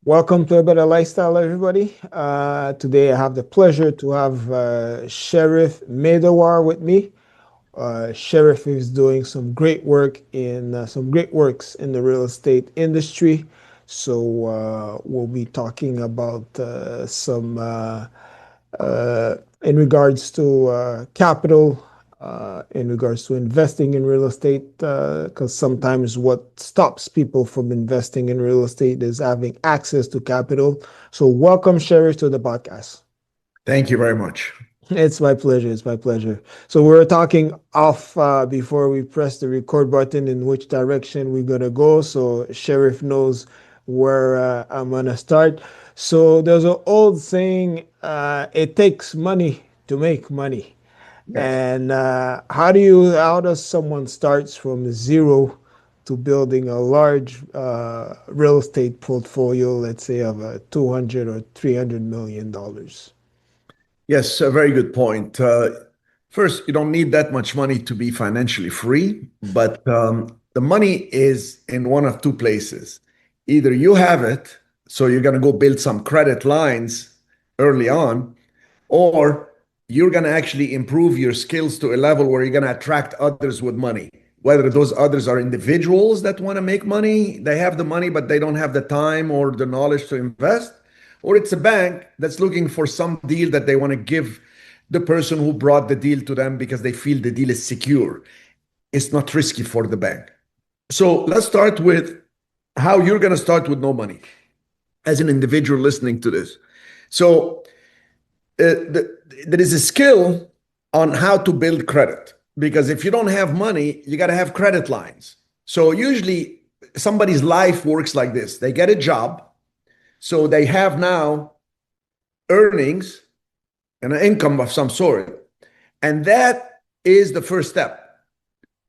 Welcome to A Better Lifestyle, everybody. Today I have the pleasure to have Sheriff Medawar with me. Sheriff is doing some great works in the real estate industry. So we'll be talking about some in regards to capital, in regards to investing in real estate, because sometimes what stops people from investing in real estate is having access to capital. So welcome, Sheriff, to the podcast. Thank you very much. It's my pleasure. It's my pleasure. So we were talking off before we press the record button in which direction we're gonna go. So Sheriff knows where I'm gonna start. So there's an old saying, it takes money to make money. Yes. And how does someone starts from zero to building a large real estate portfolio, let's say of 200 or $300 million? Yes, a very good point. First, you don't need that much money to be financially free, but the money is in one of two places. Either you have it, so you're going to go build some credit lines early on, or you're going to actually improve your skills to a level where you're going to attract others with money. Whether those others are individuals that want to make money, they have the money, but they don't have the time or the knowledge to invest, or it's a bank that's looking for some deal that they want to give the person who brought the deal to them because they feel the deal is secure. It's not risky for the bank. So let's start with how you're going to start with no money as an individual listening to this. So there is a skill on how to build credit, because if you don't have money, you got to have credit lines. So usually somebody's life works like this: they get a job, so they have now earnings and an income of some sort, and that is the first step.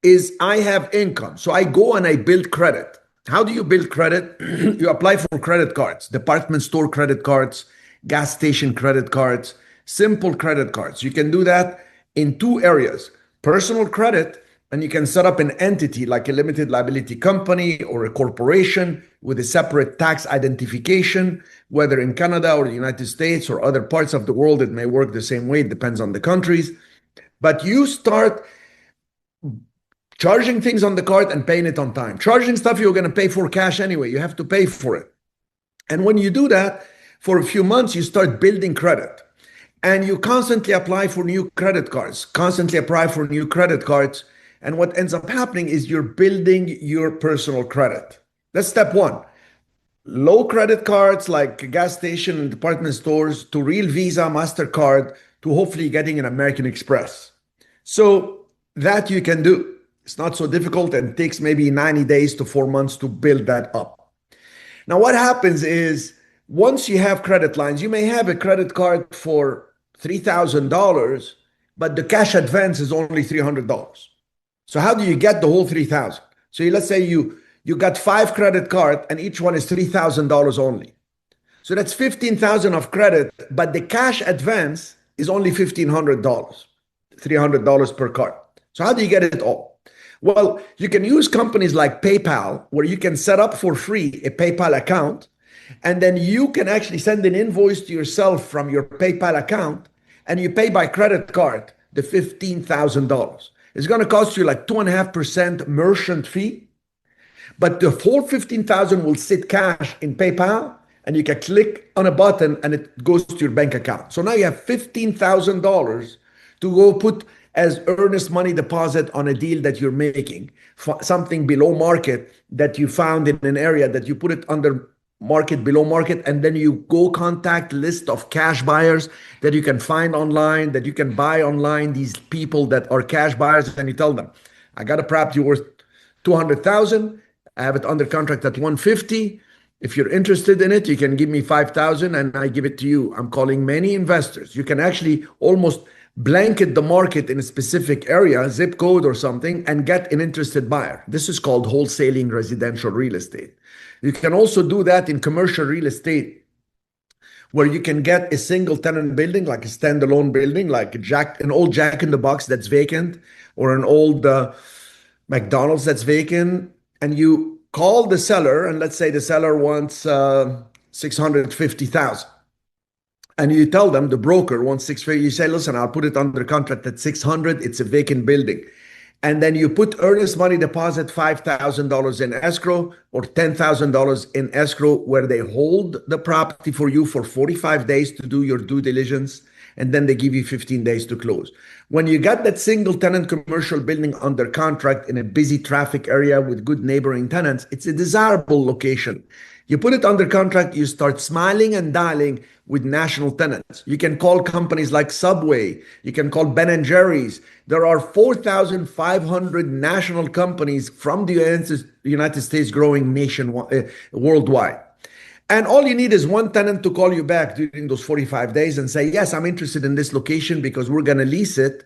Is I have income, so I go and I build credit. How do you build credit? You apply for credit cards, department store credit cards, gas station credit cards, simple credit cards. You can do that in two areas: personal credit, and you can set up an entity like a limited liability company or a corporation with a separate tax identification, whether in Canada or the United States or other parts of the world. It may work the same way, it depends on the countries. But you start charging things on the card and paying it on time. Charging stuff you're going to pay for cash anyway, you have to pay for it. And when you do that for a few months, you start building credit. And you constantly apply for new credit cards, constantly apply for new credit cards. And what ends up happening is you're building your personal credit. That's step one. Low credit cards like gas station and department stores, to real Visa, MasterCard, to hopefully getting an American Express. So that you can do. It's not so difficult, and it takes maybe 90 days to 4 months to build that up. Now, what happens is once you have credit lines, you may have a credit card for $3,000, but the cash advance is only $300. So how do you get the whole 3,000? So let's say you got 5 credit cards and each one is $3,000 only. So that's 15,000 of credit, but the cash advance is only $1,500, $300 per card. So how do you get it all? Well, you can use companies like PayPal, where you can set up for free a PayPal account, and then you can actually send an invoice to yourself from your PayPal account, and you pay by credit card the $15,000. It's going to cost you like 2.5% merchant fee, but the whole 15,000 will sit cash in PayPal, and you can click on a button and it goes to your bank account. So now you have $15,000 to go put as earnest money deposit on a deal that you're making, something below market that you found in an area, that you put it under market, below market, and then you go contact list of cash buyers that you can find online, that you can buy online, these people that are cash buyers, and you tell them, I got a property worth 200,000, I have it under contract at 150. If you're interested in it, you can give me 5,000 and I give it to you. I'm calling many investors. You can actually almost blanket the market in a specific area, zip code or something, and get an interested buyer. This is called wholesaling residential real estate. You can also do that in commercial real estate, where you can get a single tenant building, like a standalone building, like an old Jack in the Box that's vacant, or an old McDonald's that's vacant, and you call the seller, and let's say the seller wants 650,000. And you tell them the broker wants 650. You say, listen, I'll put it under contract at 600. It's a vacant building. And then you put earnest money deposit $5,000 in escrow or $10,000 in escrow, where they hold the property for you for 45 days to do your due diligence. And then they give you 15 days to close. When you got that single tenant commercial building under contract in a busy traffic area with good neighboring tenants, it's a desirable location. You put it under contract, you start smiling and dialing with national tenants. You can call companies like Subway, you can call Ben and Jerry's. There are 4,500 national companies from the United States growing worldwide. And all you need is one tenant to call you back during those 45 days and say, yes, I'm interested in this location because we're going to lease it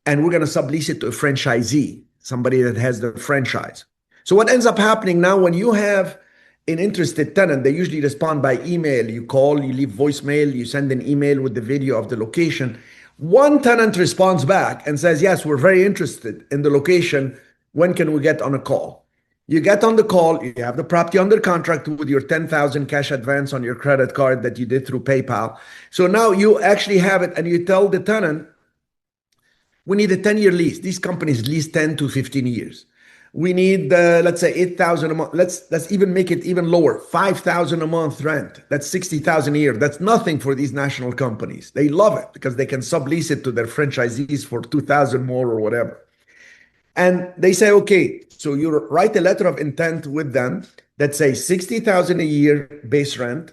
and we're going to sublease it to a franchisee, somebody that has the franchise. So what ends up happening now, when you have an interested tenant, they usually respond by email. You call, you leave voicemail, you send an email with the video of the location. One tenant responds back and says, yes, we're very interested in the location. When can we get on a call? You get on the call, you have the property under contract with your 10,000 cash advance on your credit card that you did through PayPal. So now you actually have it, and you tell the tenant, we need a 10-year lease. These companies lease 10 to 15 years. We need, let's say, 8,000 a month. Let's even make it even lower, 5,000 a month rent. That's 60,000 a year. That's nothing for these national companies. They love it because they can sublease it to their franchisees for 2,000 more or whatever. And they say, okay, so you write a letter of intent with them that says 60,000 a year base rent.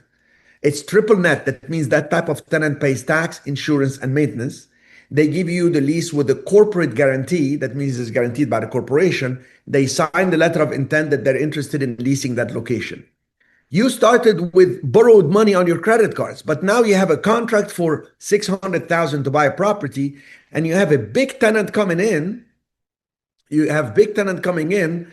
It's triple net. That means that type of tenant pays tax, insurance, and maintenance. They give you the lease with a corporate guarantee. That means it's guaranteed by the corporation. They sign the letter of intent that they're interested in leasing that location. You started with borrowed money on your credit cards, but now you have a contract for 600,000 to buy a property, and you have a big tenant coming in. You have big tenant coming in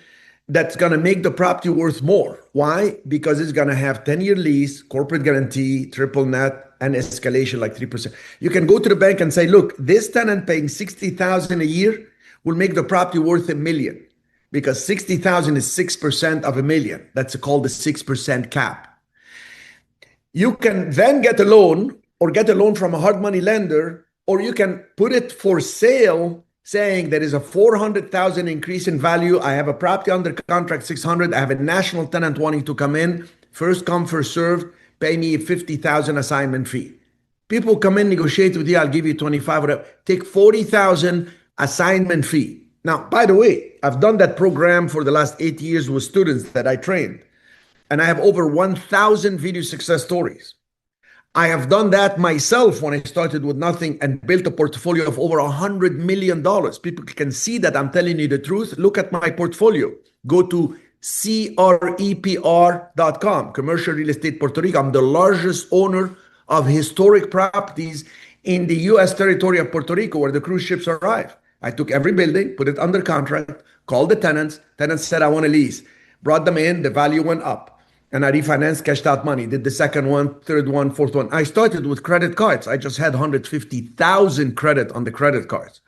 that's going to make the property worth more. Why? Because it's going to have 10-year lease, corporate guarantee, triple net, and escalation like 3%. You can go to the bank and say, look, this tenant paying 60,000 a year will make the property worth $1 million, because 60,000 is 6% of $1 million. That's called the 6% cap. You can then get a loan, or get a loan from a hard money lender, or you can put it for sale, saying there is a 400,000 increase in value. I have a property under contract, 600. I have a national tenant wanting to come in. First come, first served. Pay me a 50,000 assignment fee. People come in, negotiate with you. I'll give you 25. Whatever. Take 40,000 assignment fee. Now, by the way, I've done that program for the last 8 years with students that I trained, and I have over 1,000 video success stories. I have done that myself when I started with nothing and built a portfolio of over $100 million. People can see that I'm telling you the truth. Look at my portfolio. Go to CREPR.com, Commercial Real Estate Puerto Rico. I'm the largest owner of historic properties in the U.S. territory of Puerto Rico, where the cruise ships arrive. I took every building, put it under contract, called the tenants. Tenants said, I want a lease. Brought them in, the value went up. And I refinanced, cashed out money, did the second one, third one, fourth one. I started with credit cards. I just had 150,000 credit on the credit cards.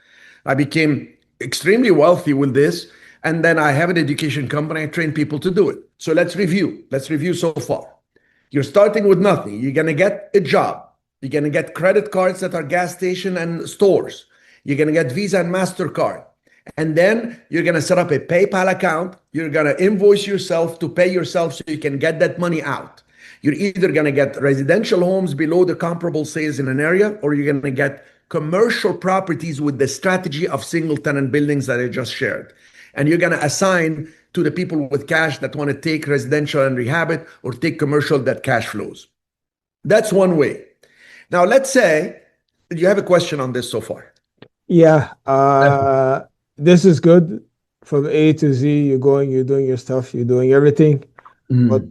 I became extremely wealthy with this. And then I have an education company. I train people to do it. So let's review. Let's review so far. You're starting with nothing. You're going to get a job. You're going to get credit cards that are gas station and stores. You're going to get Visa and MasterCard. And then you're going to set up a PayPal account. You're going to invoice yourself to pay yourself so you can get that money out. You're either going to get residential homes below the comparable sales in an area, or you're going to get commercial properties with the strategy of single tenant buildings that I just shared. And you're going to assign to the people with cash that want to take residential and rehab it, or take commercial that cash flows. That's one way. Now, let's say you have a question on this so far. Yeah. This is good. From A to Z, you're going, you're doing your stuff, you're doing everything. But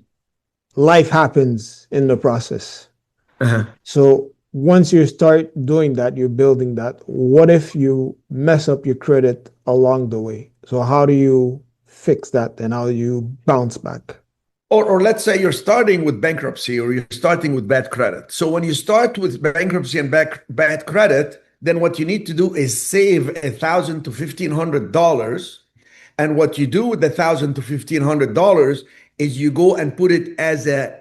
life happens in the process. So once you start doing that, you're building that. What if you mess up your credit along the way? So how do you fix that, and how do you bounce back? Or let's say you're starting with bankruptcy, or you're starting with bad credit. So when you start with bankruptcy and bad credit, then what you need to do is save $1,000 to $1,500. And what you do with the $1,000 to $1,500 is you go and put it as a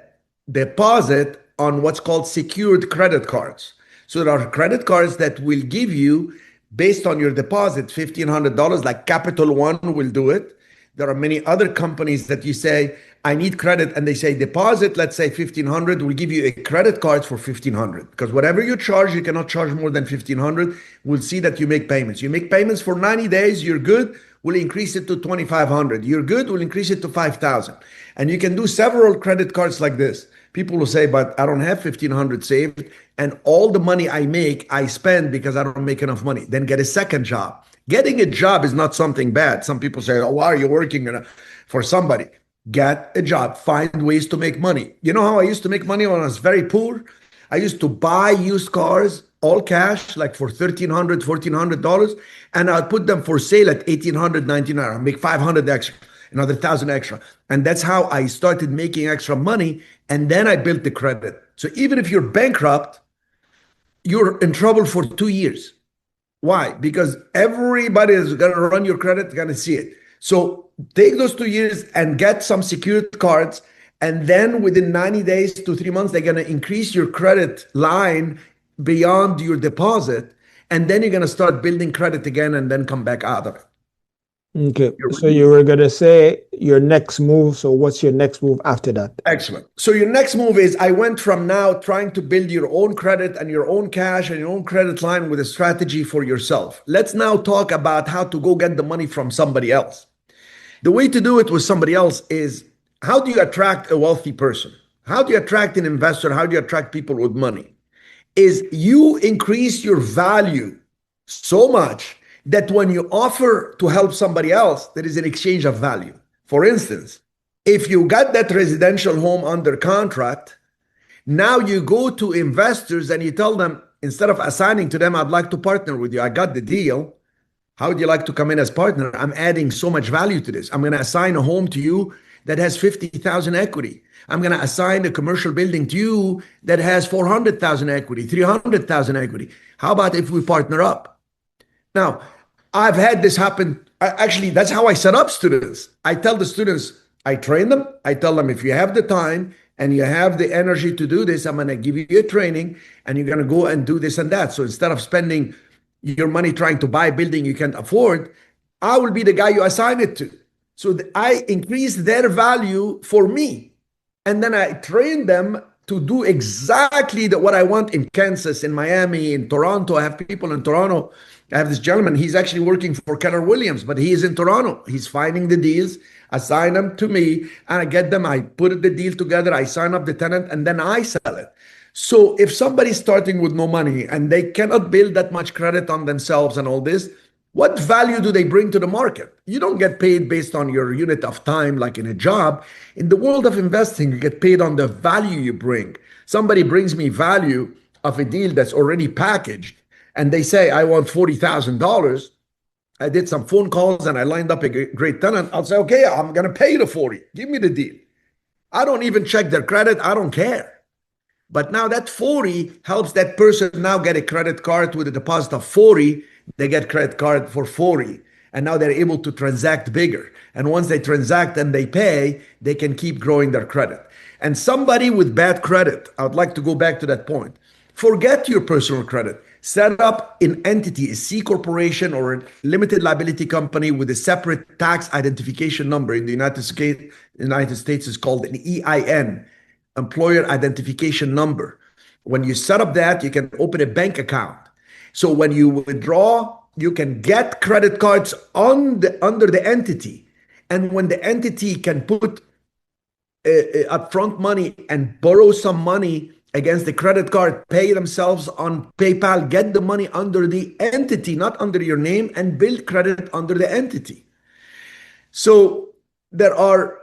deposit on what's called secured credit cards. So there are credit cards that will give you, based on your deposit, $1,500, like Capital One will do it. There are many other companies that you say, I need credit, and they say deposit, let's say 1,500, we'll give you a credit card for 1,500. Because whatever you charge, you cannot charge more than 1,500. We'll see that you make payments. You make payments for 90 days, you're good, we'll increase it to 2,500. You're good, we'll increase it to 5,000. And you can do several credit cards like this. People will say, but I don't have 1,500 saved, and all the money I make, I spend because I don't make enough money. Then get a second job. Getting a job is not something bad. Some people say, oh, why are you working for somebody? Get a job. Find ways to make money. You know how I used to make money when I was very poor? I used to buy used cars, all cash, like for $1,300, $1,400, and I'd put them for sale at 1,800, 1,900. I'd make 500 extra, another 1,000 extra. And that's how I started making extra money. And then I built the credit. So even if you're bankrupt, you're in trouble for 2 years. Why? Because everybody is going to run your credit, going to see it. So take those 2 years and get some secured cards. And then within 90 days to 3 months, they're going to increase your credit line beyond your deposit. And then you're going to start building credit again and then come back out of it. Okay. So you were going to say your next move. So what's your next move after that? Excellent. So your next move is, I went from now trying to build your own credit and your own cash and your own credit line with a strategy for yourself. Let's now talk about how to go get the money from somebody else. The way to do it with somebody else is, how do you attract a wealthy person? How do you attract an investor? How do you attract people with money? Is you increase your value so much that when you offer to help somebody else, there is an exchange of value. For instance, if you got that residential home under contract, now you go to investors and you tell them, instead of assigning to them, I'd like to partner with you. I got the deal. How would you like to come in as partner? I'm adding so much value to this. I'm going to assign a home to you that has 50,000 equity. I'm going to assign a commercial building to you that has 400,000 equity, 300,000 equity. How about if we partner up? Now, I've had this happen. Actually, that's how I set up students. I tell the students, I train them. I tell them, if you have the time and you have the energy to do this, I'm going to give you a training and you're going to go and do this and that. So instead of spending your money trying to buy a building you can't afford, I will be the guy you assign it to. So I increase their value for me. And then I train them to do exactly what I want in Kansas, in Miami, in Toronto. I have people in Toronto. I have this gentleman, he's actually working for Keller Williams, but he is in Toronto. He's finding the deals, assign them to me, and I get them. I put the deal together, I sign up the tenant, and then I sell it. So if somebody's starting with no money and they cannot build that much credit on themselves and all this, what value do they bring to the market? You don't get paid based on your unit of time like in a job. In the world of investing, you get paid on the value you bring. Somebody brings me value of a deal that's already packaged, and they say, I want $40,000. I did some phone calls and I lined up a great tenant. I'll say, okay, I'm going to pay you the 40. Give me the deal. I don't even check their credit. I don't care. But now that 40 helps that person now get a credit card with a deposit of 40. They get credit card for 40. And now they're able to transact bigger. And once they transact and they pay, they can keep growing their credit. And somebody with bad credit, I would like to go back to that point. Forget your personal credit. Set up an entity, a C corporation or a limited liability company with a separate tax identification number. In the United States, is called an EIN, Employer Identification Number. When you set up that, you can open a bank account. So when you withdraw, you can get credit cards under the entity. And when the entity can put upfront money and borrow some money against the credit card, pay themselves on PayPal, get the money under the entity, not under your name, and build credit under the entity. So there are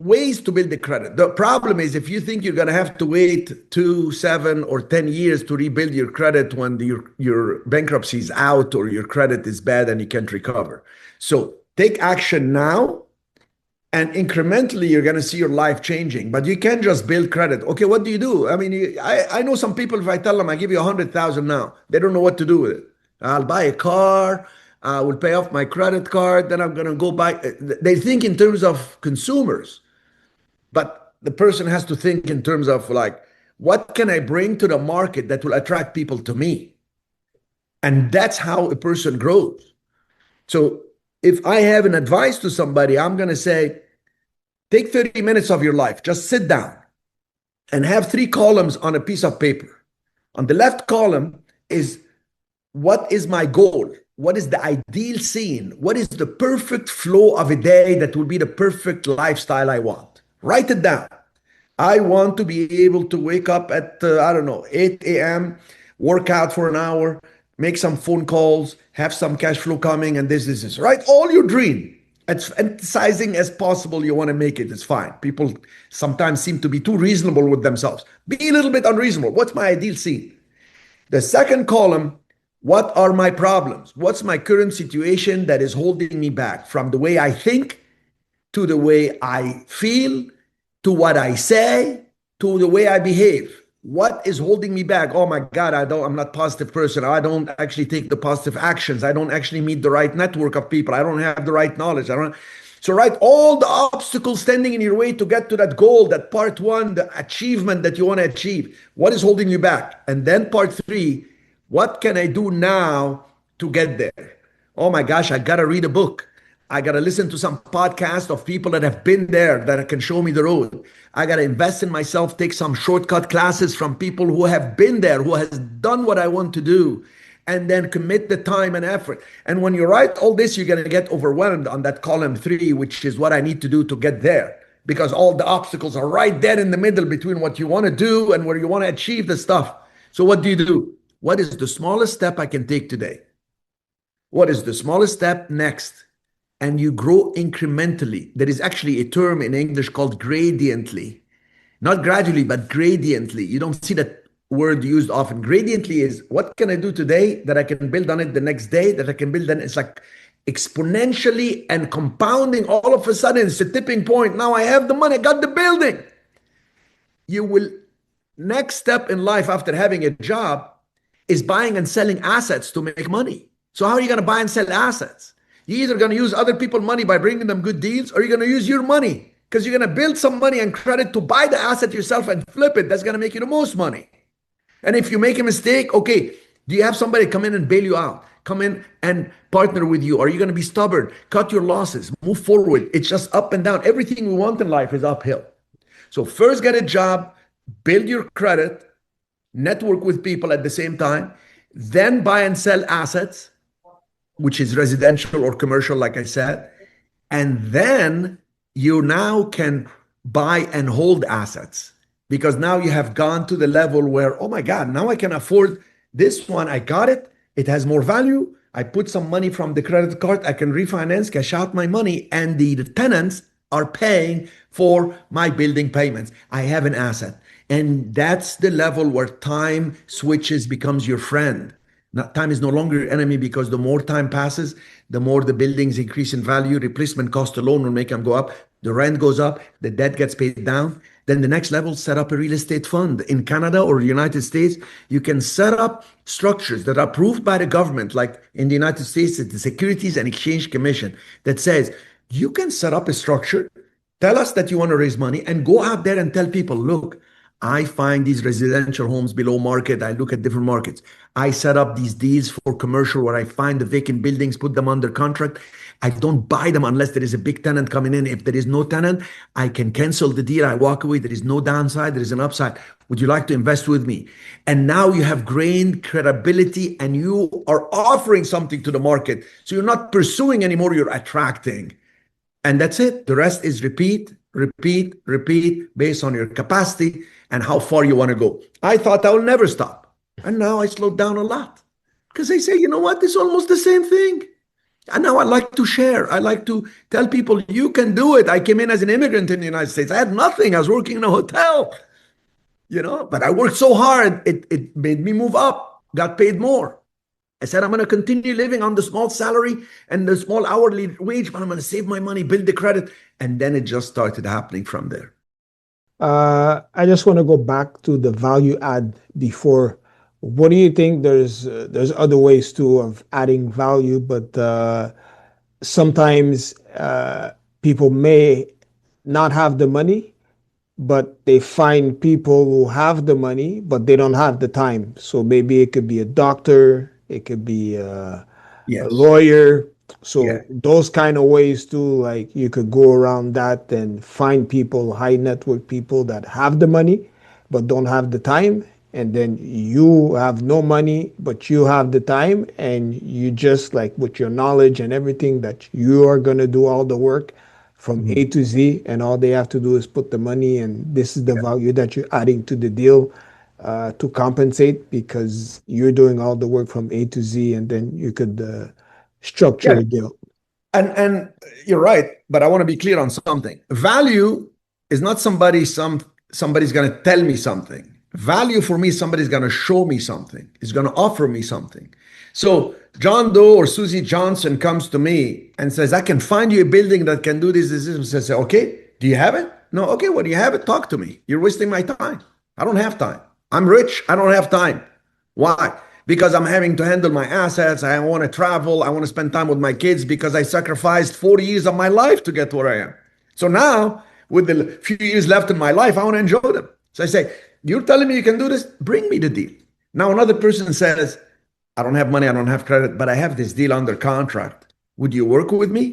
ways to build the credit. The problem is, if you think you're going to have to wait 2, 7, or 10 years to rebuild your credit when your bankruptcy is out or your credit is bad and you can't recover. So take action now, and incrementally you're going to see your life changing. But you can't just build credit. Okay, what do you do? I mean, I know some people, if I tell them I give you 100,000 now, they don't know what to do with it. I'll buy a car, I will pay off my credit card, then I'm going to go buy. They think in terms of consumers. But the person has to think in terms of like, what can I bring to the market that will attract people to me? And that's how a person grows. So if I have an advice to somebody, I'm going to say, take 30 minutes of your life, just sit down and have three columns on a piece of paper. On the left column is, what is my goal? What is the ideal scene? What is the perfect flow of a day that will be the perfect lifestyle I want? Write it down. I want to be able to wake up at, I don't know, 8 a.m., work out for an hour, make some phone calls, have some cash flow coming, and this. Write all your dream. As emphasizing as possible you want to make it. It's fine. People sometimes seem to be too reasonable with themselves. Be a little bit unreasonable. What's my ideal scene? The second column, what are my problems? What's my current situation that is holding me back from the way I think to the way I feel to what I say to the way I behave? What is holding me back? Oh my God, I'm not a positive person. I don't actually take the positive actions. I don't actually meet the right network of people. I don't have the right knowledge. I don't. So write all the obstacles standing in your way to get to that goal, that part one, the achievement that you want to achieve. What is holding you back? And then part three, what can I do now to get there? Oh my gosh, I got to read a book. I got to listen to some podcast of people that have been there that can show me the road. I got to invest in myself, take some shortcut classes from people who have been there, who has done what I want to do, and then commit the time and effort. And when you write all this, you're going to get overwhelmed on that column three, which is what I need to do to get there. Because all the obstacles are right there in the middle between what you want to do and where you want to achieve the stuff. So what do? What is the smallest step I can take today? What is the smallest step next? And you grow incrementally. There is actually a term in English called gradiently. Not gradually, but gradiently. You don't see that word used often. Gradiently is, what can I do today that I can build on it the next day, that I can build on? It's like exponentially and compounding. All of a sudden, it's a tipping point. Now I have the money, I got the building. You will, next step in life after having a job is buying and selling assets to make money. So how are you going to buy and sell assets? You're either going to use other people's money by bringing them good deals, or you're going to use your money because you're going to build some money and credit to buy the asset yourself and flip it. That's going to make you the most money. And if you make a mistake, okay, do you have somebody come in and bail you out? Come in and partner with you? Are you going to be stubborn? Cut your losses, move forward. It's just up and down. Everything we want in life is uphill. So first get a job, build your credit, network with people at the same time, then buy and sell assets, which is residential or commercial, like I said. And then you now can buy and hold assets because now you have gone to the level where, oh my God, now I can afford this one. I got it. It has more value. I put some money from the credit card. I can refinance, cash out my money, and the tenants are paying for my building payments. I have an asset. And that's the level where time switches, becomes your friend. Time is no longer your enemy because the more time passes, the more the buildings increase in value. Replacement cost alone will make them go up. The rent goes up. The debt gets paid down. Then the next level, set up a real estate fund. In Canada or the United States, you can set up structures that are approved by the government. Like in the United States, it's the Securities and Exchange Commission that says you can set up a structure, tell us that you want to raise money, and go out there and tell people, look, I find these residential homes below market. I look at different markets. I set up these deals for commercial where I find the vacant buildings, put them under contract. I don't buy them unless there is a big tenant coming in. If there is no tenant, I can cancel the deal. I walk away. There is no downside. There is an upside. Would you like to invest with me? And now you have gained credibility and you are offering something to the market. So you're not pursuing anymore, you're attracting. And that's it. The rest is repeat, repeat, repeat based on your capacity and how far you want to go. I thought I will never stop. And now I slowed down a lot because I say, you know what? It's almost the same thing. And now I like to share. I like to tell people, you can do it. I came in as an immigrant in the United States. I had nothing. I was working in a hotel, but I worked so hard. It made me move up, got paid more. I said, I'm going to continue living on the small salary and the small hourly wage, but I'm going to save my money, build the credit. And then it just started happening from there. I just want to go back to the value add before. What do you think? There's other ways too of adding value, but sometimes people may not have the money, but they find people who have the money, but they don't have the time. So maybe it could be a doctor, it could be a Yes. lawyer. Yeah. So those kind of ways too, like you could go around that and find people, high network people that have the money, but don't have the time. And then you have no money, but you have the time, and you just like with your knowledge and everything that you are going to do all the work from A Mhm. to Z, and all they have to do is put the money, and this is the Yeah. value that you're adding to the deal to compensate because you're doing all the work from A to Z, and then you could structure Yeah. the deal. And you're right, but I want to be clear on something. Value is not somebody's going to tell me something. Value for me, somebody's going to show me something. Is going to offer me something. So John Doe or Susie Johnson comes to me and says, "I can find you a building that can do this, this, this." I say, "Okay, do you have it?" "No." "Okay, well, do you have it? Talk to me. You're wasting my time. I don't have time. I'm rich. I don't have time. Why? Because I'm having to handle my assets. I want to travel. I want to spend time with my kids because I sacrificed 40 years of my life to get where I am. So now, with the few years left in my life, I want to enjoy them." So I say, "You're telling me you can do this? Bring me the deal." Now, another person says, "I don't have money. I don't have credit, but I have this deal under contract. Would you work with me?"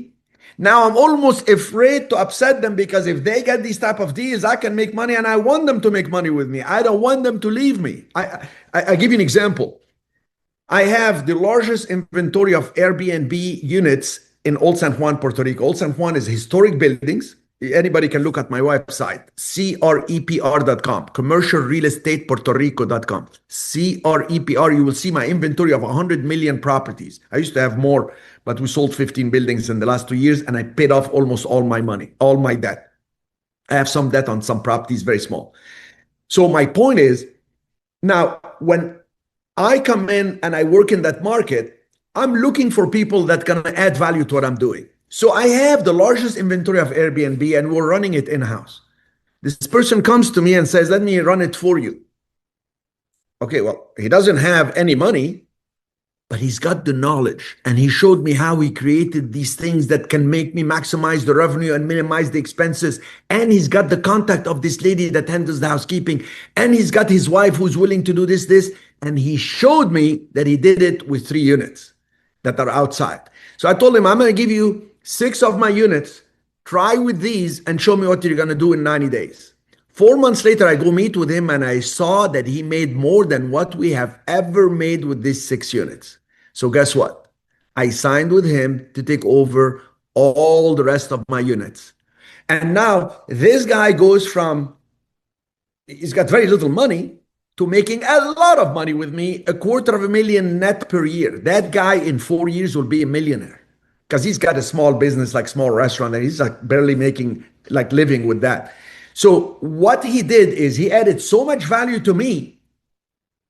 Now I'm almost afraid to upset them because if they get these type of deals, I can make money and I want them to make money with me. I don't want them to leave me. I give you an example. I have the largest inventory of Airbnb units in Old San Juan, Puerto Rico. Old San Juan is historic buildings. Anybody can look at my website, crepr.com, commercialrealestatepuertorico.com. CREPR, you will see my inventory of 100 million properties. I used to have more, but we sold 15 buildings in the last 2 years and I paid off almost all my money, all my debt. I have some debt on some properties, very small. So my point is, now when I come in and I work in that market, I'm looking for people that can add value to what I'm doing. So I have the largest inventory of Airbnb and we're running it in-house. This person comes to me and says, "Let me run it for you." Okay, well, he doesn't have any money, but he's got the knowledge and he showed me how he created these things that can make me maximize the revenue and minimize the expenses. And he's got the contact of this lady that handles the housekeeping, and he's got his wife who's willing to do this, and he showed me that he did it with 3 units that are outside. So I told him, "I'm going to give you 6 of my units. Try with these and show me what you're going to do in 90 days." 4 months later, I go meet with him and I saw that he made more than what we have ever made with these 6 units. So, guess what? I signed with him to take over all the rest of my units. And now this guy goes from, he's got very little money to making a lot of money with me, a quarter of a million net per year. That guy in 4 years will be a millionaire because he's got a small business, like small restaurant, and he's like barely making, like living with that. So what he did is he added so much value to me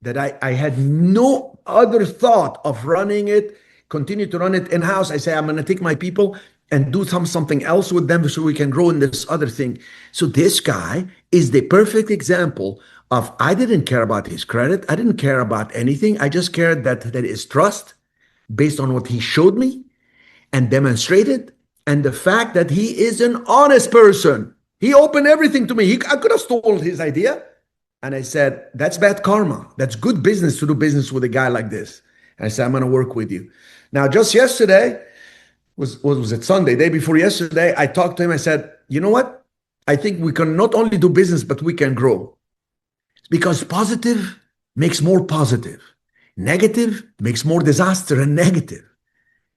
that I had no other thought of running it, continue to run it in-house. I say, I'm going to take my people and do something else with them so we can grow in this other thing. So this guy is the perfect example of, I didn't care about his credit. I didn't care about anything. I just cared that there is trust based on what he showed me and demonstrated, and the fact that he is an honest person. He opened everything to me. I could have stolen his idea. And I said, "That's bad karma. That's good business to do business with a guy like this." And I said, "I'm going to work with you." Now, just yesterday, was it Sunday, day before yesterday, I talked to him. I said, "You know what? I think we can not only do business, but we can grow. Because positive makes more positive. Negative makes more disaster and negative.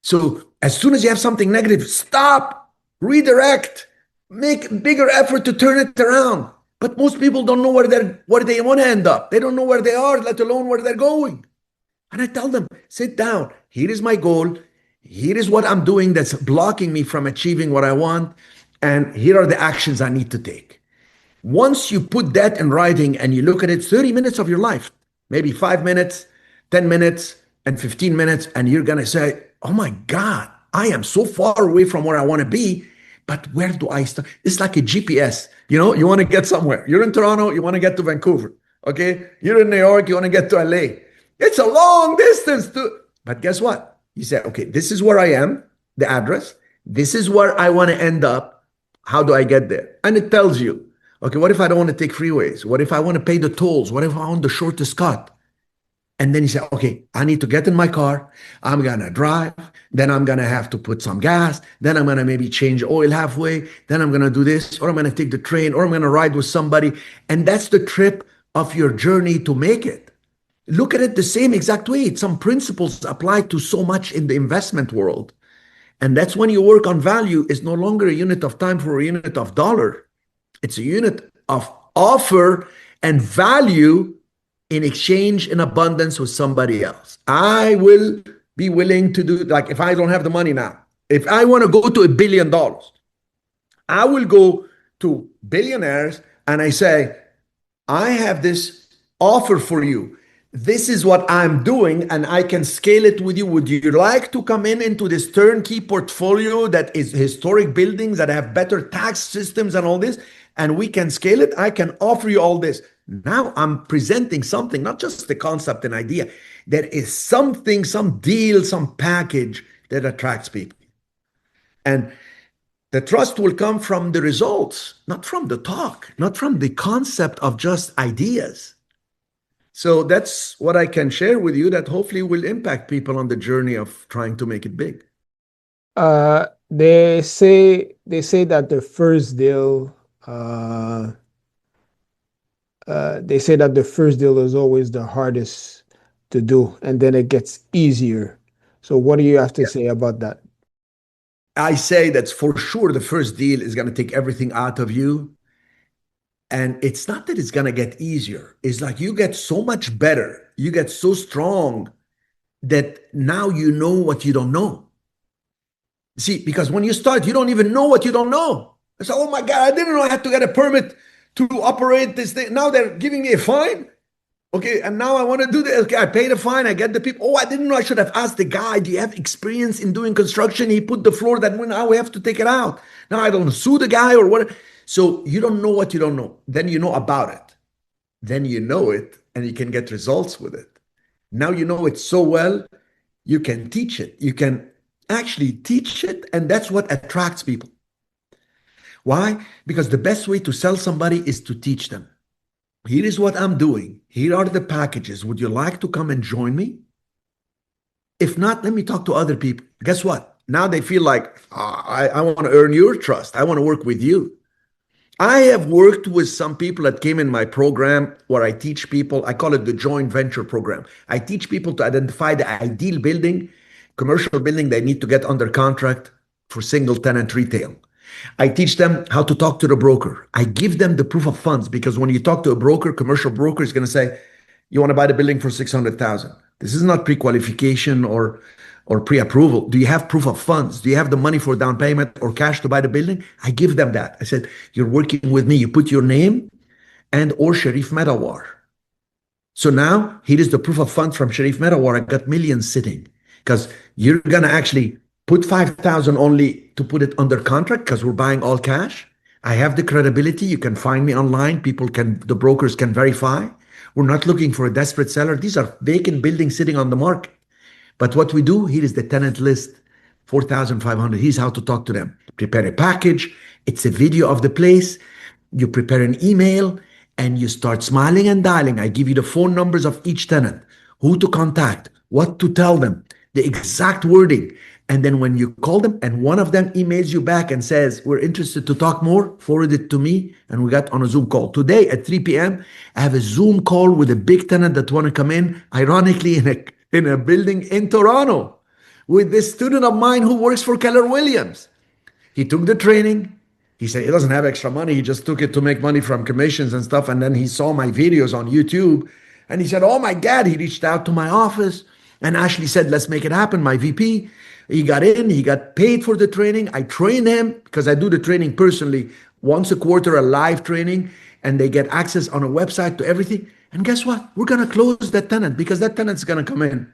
So as soon as you have something negative, stop, redirect, make bigger effort to turn it around." But most people don't know where they want to end up. They don't know where they are, let alone where they're going. And I tell them, sit down. Here is my goal. Here is what I'm doing that's blocking me from achieving what I want. And here are the actions I need to take. Once you put that in writing and you look at it, 30 minutes of your life, maybe 5 minutes, 10 minutes, and 15 minutes, and you're going to say, "Oh my God, I am so far away from where I want to be, but where do I start?" It's like a GPS. You want to get somewhere. You're in Toronto, you want to get to Vancouver. Okay. You're in New York, you want to get to LA. It's a long distance but guess what? You say, "Okay, this is where I am, the address. This is where I want to end up. How do I get there?" And it tells you. Okay, what if I don't want to take freeways? What if I want to pay the tolls? What if I want the shortest cut? And then he said, okay, I need to get in my car. I'm going to drive. Then I'm going to have to put some gas. Then I'm going to maybe change oil halfway. Then I'm going to do this, or I'm going to take the train, or I'm going to ride with somebody. And that's the trip of your journey to make it. Look at it the same exact way. Some principles apply to so much in the investment world. And that's when you work on value is no longer a unit of time for a unit of dollar. It's a unit of offer and value in exchange in abundance with somebody else. I will be willing to do, like, if I don't have the money now, if I want to go to $1 billion, I will go to billionaires and I say, I have this offer for you. This is what I'm doing, and I can scale it with you. Would you like to come in into this turnkey portfolio that is historic buildings that have better tax systems and all this? And we can scale it. I can offer you all this. Now I'm presenting something, not just the concept and idea. There is something, some deal, some package that attracts people. And the trust will come from the results, not from the talk, not from the concept of just ideas. So that's what I can share with you that hopefully will impact people on the journey of trying to make it big. They say that the first deal they say that the first deal is always the hardest to do, and then it gets easier. So what do you have to say about that? I say that's for sure the first deal is going to take everything out of you. And it's not that it's going to get easier. It's like you get so much better. You get so strong that now you know what you don't know. See, because when you start, you don't even know what you don't know. It's like, oh my God, I didn't know I had to get a permit to operate this thing. Now they're giving me a fine. Okay, and now I want to do this. Okay, I pay the fine. I get the people. Oh, I didn't know. I should have asked the guy, do you have experience in doing construction? He put the floor that now we have to take it out. Now I don't sue the guy or what. So you don't know what you don't know. Then you know about it. Then you know it and you can get results with it. Now you know it so well, you can teach it. You can actually teach it, and that's what attracts people. Why? Because the best way to sell somebody is to teach them. Here is what I'm doing. Here are the packages. Would you like to come and join me? If not, let me talk to other people. Guess what? Now they feel like, I want to earn your trust. I want to work with you. I have worked with some people that came in my program where I teach people, I call it the joint venture program. I teach people to identify the ideal building, commercial building they need to get under contract for single tenant retail. I teach them how to talk to the broker. I give them the proof of funds, because when you talk to a broker, commercial broker is going to say, you want to buy the building for 600,000. This is not pre-qualification or pre-approval. Do you have proof of funds? Do you have the money for down payment or cash to buy the building? I give them that. I said, you're working with me. You put your name and or Cheri Medawar. So now here is the proof of funds from Cheri Medawar. I got millions sitting, because you're going to actually put 5,000 only to put it under contract, because we're buying all cash. I have the credibility. You can find me online. The brokers can verify. We're not looking for a desperate seller. These are vacant buildings sitting on the market. But what we do, here is the tenant list, 4,500. Here's how to talk to them. Prepare a package. It's a video of the place. You prepare an email and you start smiling and dialing. I give you the phone numbers of each tenant, who to contact, what to tell them, the exact wording. And then when you call them and one of them emails you back and says, we're interested to talk more, forward it to me. And we got on a Zoom call. Today at 3 p.m., I have a Zoom call with a big tenant that want to come in, ironically, in a building in Toronto, with this student of mine who works for Keller Williams. He took the training. He said he doesn't have extra money. He just took it to make money from commissions and stuff. And then he saw my videos on YouTube and he said, oh my God, he reached out to my office and Ashley said, let's make it happen. My VP, he got in, he got paid for the training. I train him, because I do the training personally, once a quarter, a live training, and they get access on a website to everything. And guess what? We're going to close that tenant, because that tenant's going to come in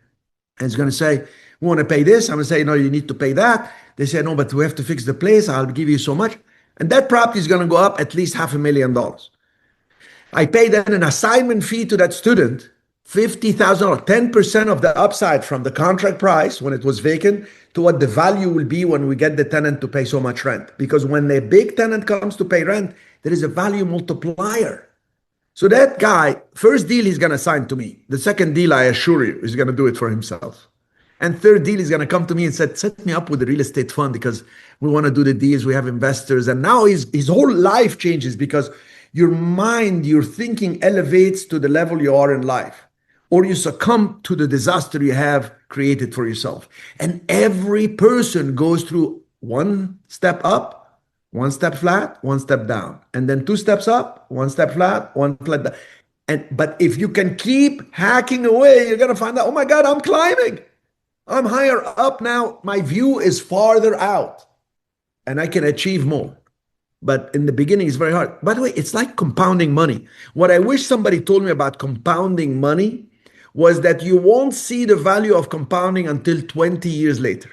and it's going to say, we want to pay this. I'm going to say, no, you need to pay that. They say, no, but we have to fix the place. I'll give you so much. And that property is going to go up at least $500,000. I pay then an assignment fee to that student, $50,000, 10% of the upside from the contract price when it was vacant to what the value will be when we get the tenant to pay so much rent. Because when the big tenant comes to pay rent, there is a value multiplier. So that guy, first deal he's gonna sign to me. The second deal, I assure you, he's gonna do it for himself. And third deal, he's gonna come to me and said, set me up with a real estate fund because we want to do the deals. We have investors. And now his whole life changes because your mind, your thinking elevates to the level you are in life, or you succumb to the disaster you have created for yourself. And every person goes through one step up, one step flat, one step down, and then two steps up, one step flat, one flat down. But if you can keep hacking away, you're gonna find out, oh my God, I'm climbing. I'm higher up now. My view is farther out and I can achieve more. But in the beginning, it's very hard. By the way, it's like compounding money. What I wish somebody told me about compounding money was that you won't see the value of compounding until 20 years later.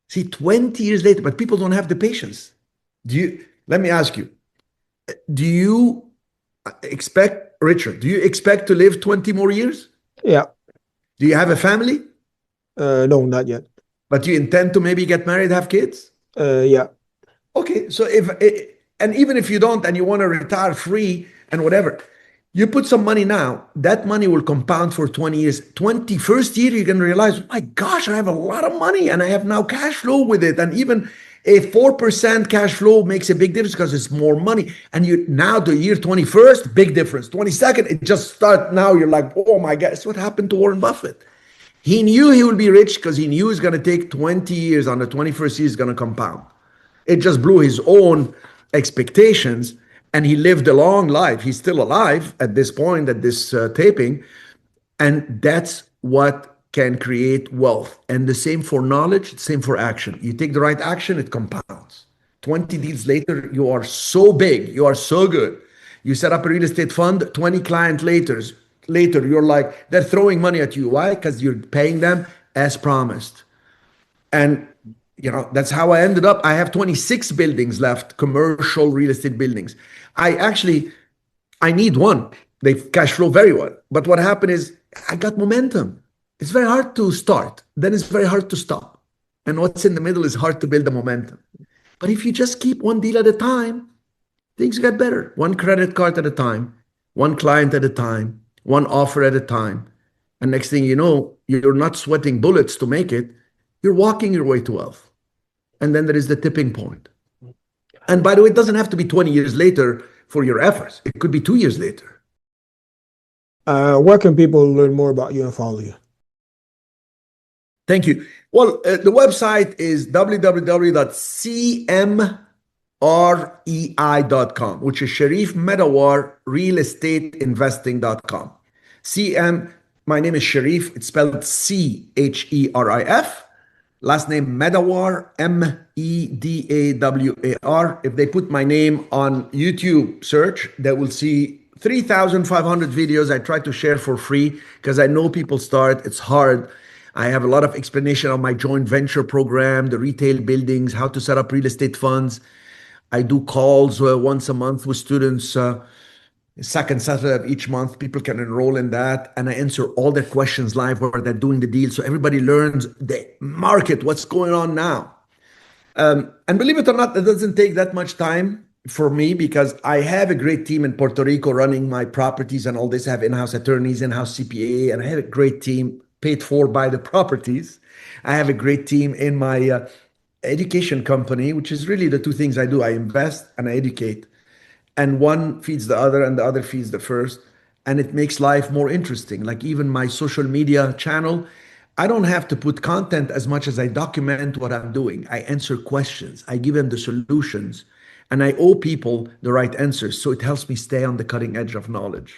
See, 20 years later, but people don't have the patience. Let me ask you, do you expect, Richard, do you expect to live 20 more years? Yeah. Do you have a family? No, not yet. But you intend to maybe get married, have kids? Yeah. Okay, so and even if you don't and you want to retire free and whatever, you put some money now, that money will compound for 20 years. 21st year, you're going to realize, oh my gosh, I have a lot of money and I have now cash flow with it. And even a 4% cash flow makes a big difference because it's more money. And you now the year 21st, big difference. 22nd, it just start now. You're like, oh my God, that's what happened to Warren Buffett. He knew he would be rich because he knew it's going to take 20 years. On the 21st year, it's going to compound. It just blew his own expectations, and he lived a long life. He's still alive at this point, at this taping, and that's what can create wealth. And the same for knowledge, the same for action. You take the right action, it compounds. 20 deals later, you are so big, you are so good. You set up a real estate fund, 20 client later, you're like, they're throwing money at you. Why? Because you're paying them as promised. And that's how I ended up. I have 26 buildings left, commercial real estate buildings. I need one. They cash flow very well. But what happened is I got momentum. It's very hard to start. Then it's very hard to stop. And what's in the middle is hard to build the momentum. But if you just keep one deal at a time, things get better. One credit card at a time, one client at a time, one offer at a time. And next thing you know, you're not sweating bullets to make it. You're walking your way to wealth. And then there is the tipping point. And by the way, it doesn't have to be 20 years later for your efforts. It could be 2 years later. Where can people learn more about you and follow you? Thank you. Well, the website is www.cmrei.com, which is Cheri Medawar Real Estate Investing.com. My name is Cherif. It's spelled Cherif. Last name Medawar, Medawar. If they put my name on YouTube search, they will see 3,500 videos I try to share for free because I know people start. It's hard. I have a lot of explanation on my joint venture program, the retail buildings, how to set up real estate funds. I do calls once a month with students. Second Saturday of each month, people can enroll in that, and I answer all their questions live while they're doing the deal, so everybody learns the market, what's going on now. And believe it or not, it doesn't take that much time for me because I have a great team in Puerto Rico running my properties and all this. I have in-house attorneys, in-house CPA, and I have a great team paid for by the properties. I have a great team in my education company, which is really the two things I do. I invest and I educate. And one feeds the other and the other feeds the first. And it makes life more interesting. Like even my social media channel, I don't have to put content as much as I document what I'm doing. I answer questions, I give them the solutions, and I owe people the right answers. So it helps me stay on the cutting edge of knowledge.